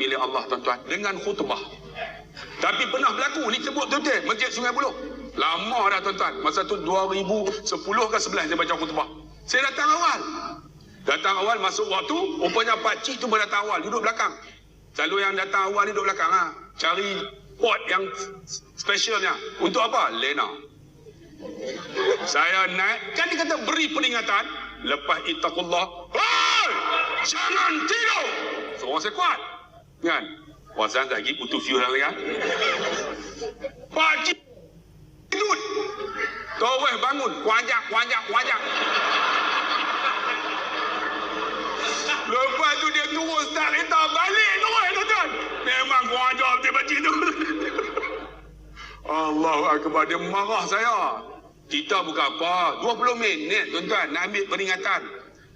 milik Allah tuan-tuan dengan khutbah. Tapi pernah berlaku ni sebut betul Masjid Sungai Buloh. Lama dah tuan-tuan. Masa tu 2010 ke 11 dia baca khutbah. Saya datang awal. Datang awal masuk waktu, rupanya pak cik tu berdatang awal, duduk belakang. Selalu yang datang awal ni duduk belakang ha. Cari pot yang specialnya. Untuk apa? Lena. Saya naik, kan dia kata beri peringatan. Lepas ittaqullah, hei, jangan tidur. Suara saya kuat. Kan? Puasan lagi butuh view lagi kan? Pak cik tidur. Taweh bangun, kuajak. Lepas tu dia turun start kereta balik tuan-tuan. Memang kurang ajar dia baca tu. Allahu Akbar, dia marah saya. Kita bukan apa, 20 minit tuan-tuan nak ambil peringatan.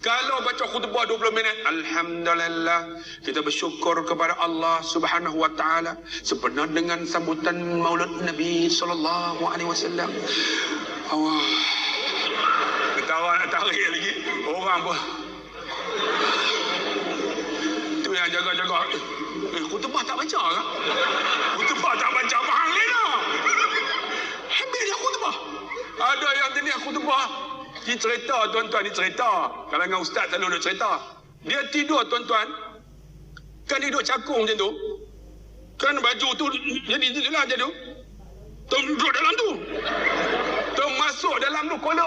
Kalau baca khutbah 20 minit, alhamdulillah, kita bersyukur kepada Allah Subhanahu wa taala sebenar dengan sambutan Maulid Nabi sallallahu alaihi wasallam. Allah. Ketawa nak tarik lagi. Orang pun yang jaga-jaga. Khutbah tak baca ke? Khutbah tak baca mahal ni dah. Habis dia khutbah. Ada yang jenis khutbah. Dia cerita tuan-tuan, dia cerita. Kalangan ustaz selalu dia cerita. Dia tidur tuan-tuan. Kan dia duduk cakung macam tu. Kan baju tu jadi jelas je tu. Duduk dalam tu. Termasuk dalam tu kola.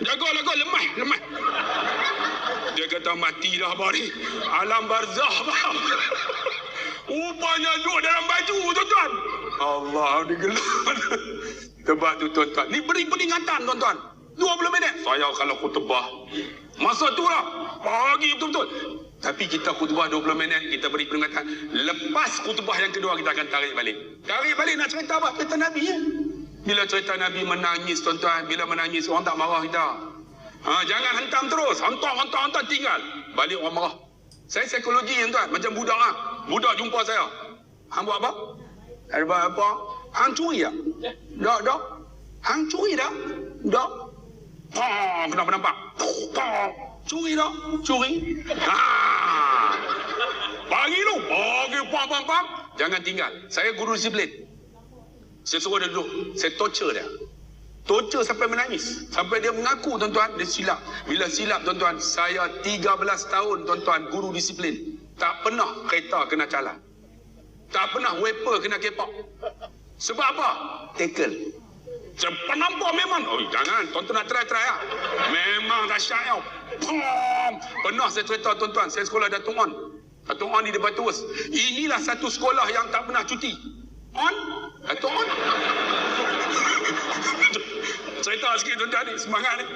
Jaga-jaga lemah. Dia kata mati dah abang ni. Alam barzah abang. Rupanya duduk dalam baju tuan-tuan. Allah digelar. Sebab tu tuan-tuan. Ni beri peringatan tuan-tuan. 20 minit. Saya kalau khutbah. Masa tu lah. Pagi betul-betul. Tapi kita khutbah 20 minit. Kita beri peringatan. Lepas khutbah yang kedua kita akan tarik balik. Tarik balik nak cerita apa? Cerita Nabi ya. Bila cerita Nabi menangis tuan-tuan. Bila menangis orang tak marah kita. Jangan hentam terus. Hantar tinggal. Balik orang marah. Saya psikologi tuan. Macam budak lah. Budak jumpa saya. Hang buat apa? Hang buat apa? Hang curi tak? Tak. Hang curi tak? Tak. Kenapa nampak? Curi tak? Curi. Pagi tu. Pam. Jangan tinggal. Saya guru disiplin. Saya suruh dia duduk. Saya torture dia. Torture sampai menangis. Sampai dia mengaku tuan-tuan, dia silap. Bila silap tuan-tuan, saya 13 tahun tuan-tuan guru disiplin. Tak pernah kereta kena calar. Tak pernah wiper kena kepak. Sebab apa? Tackle. Cepat nampak memang. Oh jangan, tuan-tuan nak try lah. Memang dahsyat tau. Pernah saya cerita tuan-tuan, saya sekolah Datuk On. Datuk On di Batu Us. Inilah satu sekolah yang tak pernah cuti. On? Datuk On? Cerita sikit tuan-tuan ni, semangat ni.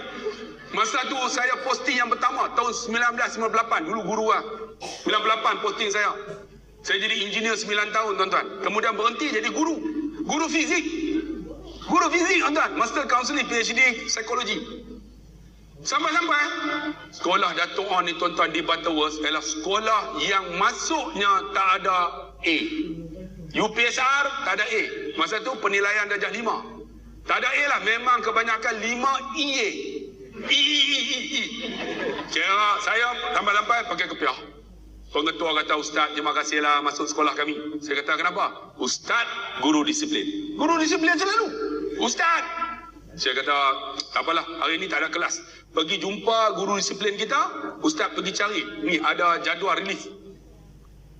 Masa tu saya posting yang pertama tahun 1998, dulu guru lah. 98 posting saya. Saya jadi engineer 9 tahun tuan-tuan. Kemudian berhenti jadi guru. Guru fizik. Guru fizik tuan-tuan. Master Counseling PhD Psikologi. Sampai-sampai sekolah Datuk On ni tuan-tuan di Butterworth adalah sekolah yang masuknya tak ada A. UPSR tak ada A. Masa tu penilaian darjah 5. Tak ada A lah. Memang kebanyakan 5 EA. E. Kira saya sampai-sampai pakai kepiah. Pengetua kata, Ustaz, terima kasihlah masuk sekolah kami. Saya kata, kenapa? Ustaz, guru disiplin. Guru disiplin selalu. Ustaz. Saya kata, tak apalah, hari ni tak ada kelas. Pergi jumpa guru disiplin kita, Ustaz pergi cari. Ni ada jadual relief.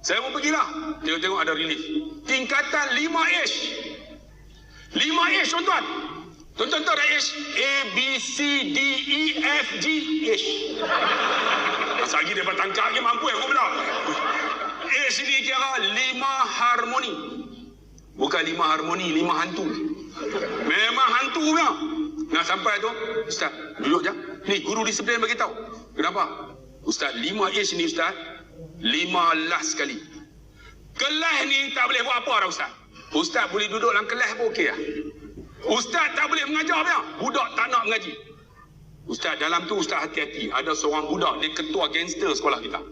Saya pun pergilah. Tengok-tengok ada relief. Tingkatan 5H. 5H tuan-tuan. Tuan-tuan tahu ada H? A, B, C, D, E, F, G, H. Masa lagi dia bertangkap lagi mampu aku benar. H ni kira 5 harmoni. Bukan 5 harmoni, 5 hantu. Memang hantu punya. Nah sampai tu, Ustaz, duduk je. Ni guru disiplin bagi tahu. Kenapa? Ustaz, 5H ni Ustaz, 5 last sekali. Kelas ni tak boleh buat apa dah Ustaz. Ustaz boleh duduk dalam kelas pun okey lah. Ustaz tak boleh mengajar dia. Budak tak nak mengaji. Ustaz, dalam tu Ustaz hati-hati. Ada seorang budak, dia ketua gangster sekolah kita.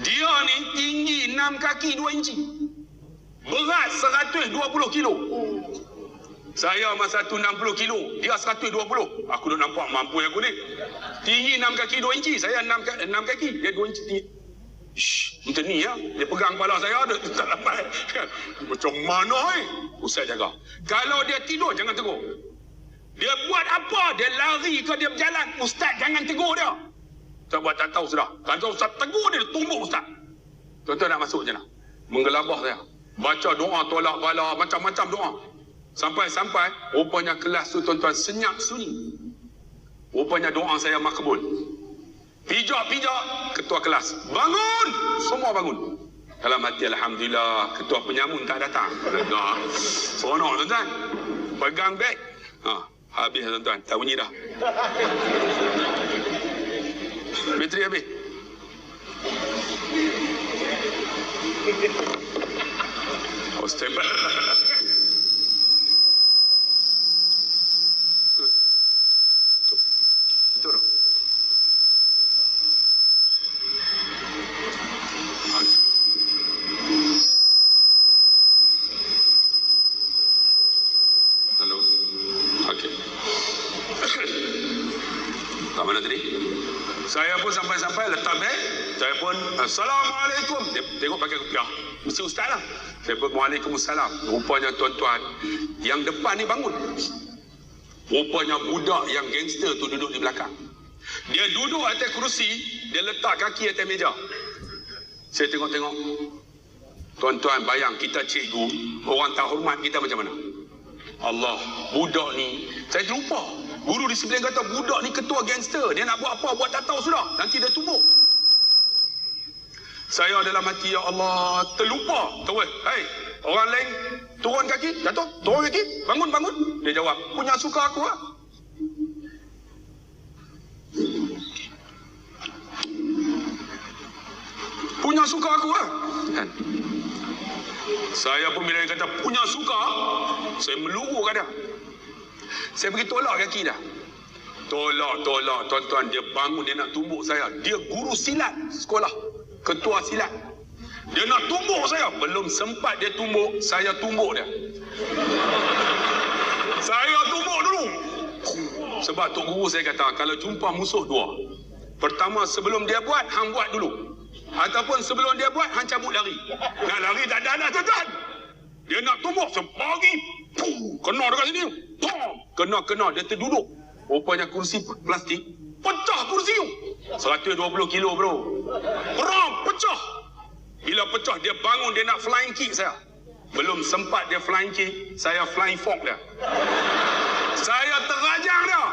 Dia ni tinggi 6 kaki 2 inci. Berat 120 kilo. Saya masa tu 60 kilo. Dia 120. Aku dah nampak mampu aku ni. Tinggi 6 kaki 2 inci. Saya 6 kaki. Dia 2 inci tinggi. Shh, Kita ni ya, dia pegang kepala saya, dia tak dapat. Macam mana Ustaz jaga. Kalau dia tidur, jangan tegur. Dia buat apa, dia lari ke dia berjalan, Ustaz jangan tegur dia. Saya buat tak tahu sudah. Kalau Ustaz tegur dia, dia tumbuk Ustaz. Tuan-tuan nak masuk je nak. Menggelabah saya. Baca doa, tolak bala, macam-macam doa. Sampai-sampai, rupanya kelas tu tuan-tuan senyap sunyi. Rupanya doa saya makbul. Pijak-pijak, ketua kelas. Bangun! Semua bangun. Dalam hati, Alhamdulillah, ketua penyamun tak datang. Seronok tuan-tuan. Pegang beg. Habis tuan-tuan. Tak bunyi dah. Bateri habis. Oh, standby. Betul. Halo. Okey. Kat mana tadi? Saya pun sampai-sampai letak beg. Saya pun Assalamualaikum. Dia tengok pakai kopiah. Mesti ustaz lah. Saya pun Waalaikumsalam. Rupanya tuan-tuan, yang depan ni bangun. Rupanya budak yang gangster tu duduk di belakang. Dia duduk atas kerusi, dia letak kaki atas meja. Saya tengok-tengok. Tuan-tuan bayang kita cikgu, orang tak hormat kita macam mana? Allah, budak ni, saya terlupa. Guru di sebelah kata, budak ni ketua gangster. Dia nak buat apa, buat tak tahu sudah. Nanti dia tumbuk. Saya dalam hati, ya Allah, terlupa. Terus, hey, orang lain turun kaki, jatuh, turun kaki, bangun, bangun. Dia jawab, punya suka aku lah. Punya suka aku lah. Kan? Saya pun bila dia kata, punya suka, saya meluru kat dia. Saya pergi tolak kaki dah. Tolak. Tuan-tuan, dia bangun, dia nak tumbuk saya. Dia guru silat sekolah. Ketua silat. Dia nak tumbuk saya. Belum sempat dia tumbuk, saya tumbuk dia. Saya tumbuk dulu. Sebab Tok Guru saya kata, kalau jumpa musuh dua, pertama sebelum dia buat, hang buat dulu. Ataupun sebelum dia buat, hang cabut lari. Nak lari tak ada dah tuan-tuan. Dia nak tumbuk, sebagi. Kena dekat sini. Kena. Dia terduduk. Rupanya kursi plastik. Pecah kursi tu. 120 kilo bro. Ram, pecah. Bila pecah, dia bangun, dia nak flying kick saya. Belum sempat dia flying kick, saya flying fork dia. Saya terajang dia.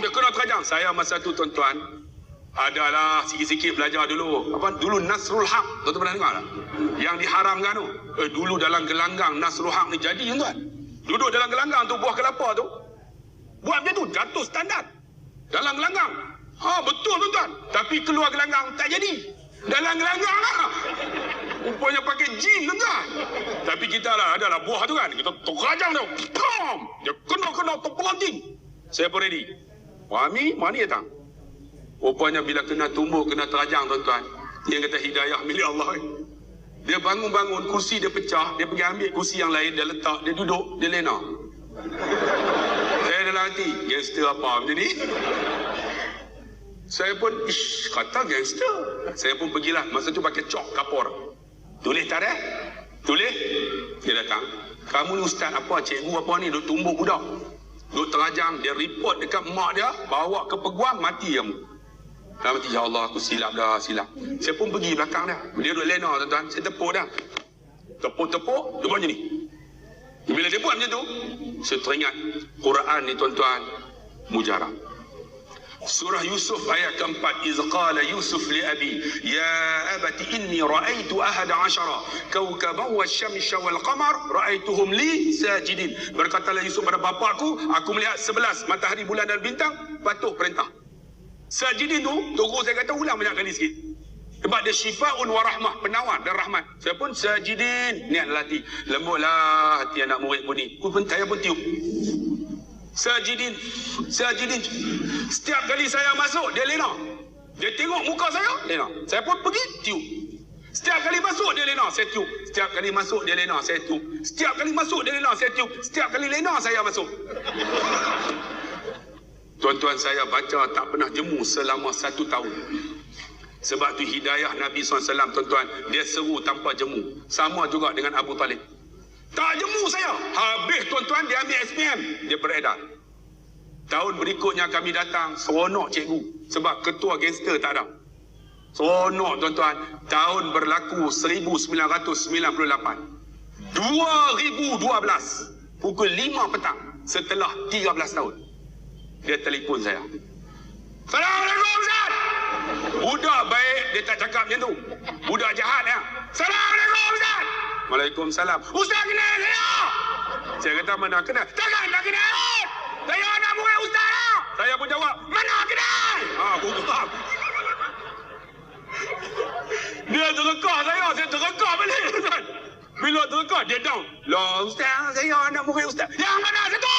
Dia kena terajang. Saya masa tu tuan-tuan, adalah sikit-sikit belajar dulu. Apa? Dulu Nasrul Haq. Tuan-tuan pernah dengar tak? Yang diharamkan tu. Dulu dalam gelanggang Nasrul Haq ni jadi tuan-tuan. Duduk dalam gelanggang tu, buah kelapa tu. Buat macam tu, jatuh standar. Dalam gelanggang. Betul tuan-tuan. Tapi keluar gelanggang tak jadi. Dalam gelanggang lah. Rupanya pakai jin tuan-tuan. Tapi kita lah, adalah buah tu kan. Kita terajang dia. Dia kena terpelanting. Saya pun ready. Wahami, mana datang? Rupanya bila kena tumbuk, kena terajang tuan-tuan. Yang kata hidayah milik Allah. Dia bangun-bangun, kursi dia pecah. Dia pergi ambil kursi yang lain, dia letak, dia duduk, dia lena. Saya dalam hati, gangster apa macam ni? Saya pun, kata gangster. Saya pun pergilah, masa tu pakai cok kapur. Tulis tak ada? Tulis. Dia datang. Kamu ni ustaz apa, cikgu apa ni, duk tumbuk budak. Duk terajang, dia report dekat mak dia, bawa ke peguam, mati kamu. Dalam hati, ya Allah, aku silap dah, silap. Saya pun pergi belakang dia. Dia duduk lena tuan-tuan, saya tepuk dah. Tepuk, dia buat macam ni. Bila dia buat macam tu, saya teringat Quran ni tuan-tuan, mujarab. Surah Yusuf ayat keempat. Iz qala Yusuf li abi ya abati inni ra'aitu ahada ashara kawkaban wasyamsa wal qamar ra'aituhum li sajidin. Berkatalah Yusuf pada bapakku, aku melihat 11 matahari, bulan dan bintang patuh perintah. Sajidin tu, Tok Guru saya kata ulang banyak kali sikit. Sebab dia syifaun wa rahmah, penawar dan rahmat. Saya pun sajidin, niat hati. Lembutlah hati anak murid pun ni. Saya pun tiup. Sajidin. Setiap kali saya masuk, dia lena. Dia tengok muka saya, lena. Saya pun pergi, tiup. Setiap kali masuk, dia lena, saya tiup. Setiap kali masuk, dia lena, saya tiup. Setiap kali masuk, dia lena, saya tiup. Setiap kali lena, saya masuk. Tuan-tuan, saya baca tak pernah jemu selama 1 tahun. Sebab tu hidayah Nabi SAW, tuan-tuan, dia seru tanpa jemu. Sama juga dengan Abu Talib. Tak jemu saya. Habis tuan-tuan, dia ambil SPM. Dia beredar. Tahun berikutnya kami datang, seronok cikgu. Sebab ketua gangster tak ada. Seronok tuan-tuan. Tahun berlaku 1998. 2012. Pukul 5 petang. Setelah 13 tahun. Dia telefon saya. Assalamualaikum Ustaz. Budak baik, dia tak cakap macam tu. Budak jahat ya. Assalamualaikum Ustaz. Waalaikumsalam. Ustaz kenal saya. Saya kata mana kenal? Takkan tak kenal. Saya anak murid Ustaz lah. Saya pun jawab, mana kenal? Aku faham. Dia terekah saya terekah balik Ustaz. Bila terekah, dia down. Lah Ustaz, saya anak murid Ustaz. Yang mana satu?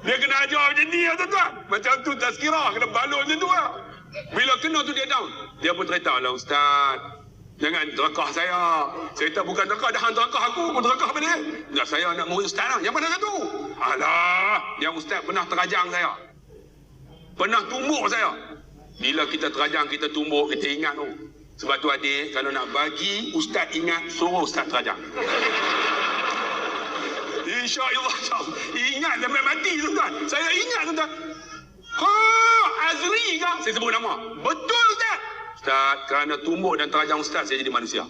Dia kena ajar macam ni lah tuan-tuan. Macam tu tazkirah, kena balon macam tu lah. Bila kena tu dia down. Dia pun cerita, lah Ustaz, jangan terekah saya. Saya kata bukan terekah, dah hang terekah aku pun terekah apa dia? Ya, saya nak murid Ustaz lah. Yang mana satu? Alah, yang Ustaz pernah terajang saya. Pernah tumbuk saya. Bila kita terajang, kita tumbuk, kita ingat tu. Sebab tu adik, kalau nak bagi Ustaz ingat, suruh Ustaz terajang. InsyaAllah. Ingat sampai mati tuan-tuan. Saya ingat tuan-tuan. Azri ke? Saya sebut nama. Betul Ustaz. Ustaz, kerana tumbuk dan terajang Ustaz, saya jadi manusia.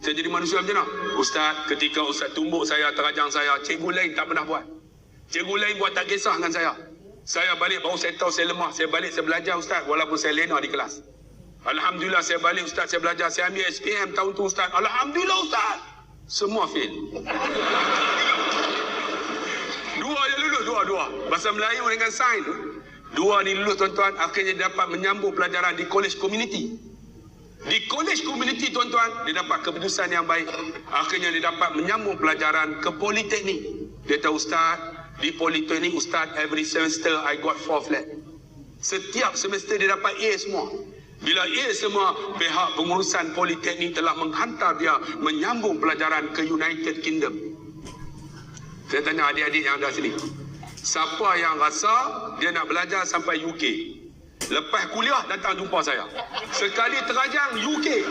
Saya jadi manusia macam mana? Ustaz, ketika Ustaz tumbuk saya, terajang saya, cikgu lain tak pernah buat. Cikgu lain buat tak kisah dengan saya. Saya balik, baru saya tahu saya lemah. Saya balik, saya belajar Ustaz, walaupun saya lena di kelas. Alhamdulillah saya balik Ustaz, saya belajar. Saya ambil SPM tahun tu Ustaz. Alhamdulillah Ustaz. Semua fail. Dua je lulus, dua. Bahasa Melayu dengan sains tu. Dua ni lulus tuan-tuan, akhirnya dapat menyambung pelajaran di college community. Di college community tuan-tuan, dia dapat keputusan yang baik. Akhirnya dia dapat menyambung pelajaran ke politeknik. Dia tahu Ustaz, di politeknik Ustaz, every semester I got 4 flat. Setiap semester dia dapat A semua. Bila A semua, pihak pengurusan politeknik telah menghantar dia menyambung pelajaran ke United Kingdom. Saya tanya adik-adik yang ada sini, siapa yang rasa dia nak belajar sampai UK? Lepas kuliah datang jumpa saya. Sekali terajang UK.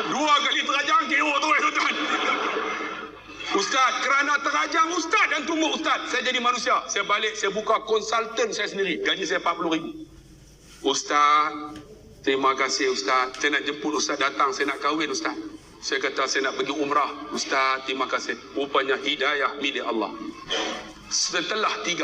2 kali terajang KO tu tuan. Ustaz, kerana terajang Ustaz dan tumbuk Ustaz, saya jadi manusia. Saya balik, saya buka konsultan saya sendiri. Gaji saya 40,000. Ustaz, terima kasih Ustaz. Saya nak jemput Ustaz datang, saya nak kahwin Ustaz. Saya kata saya nak pergi umrah. Ustaz, terima kasih. Rupanya hidayah milik Allah. Setelah 13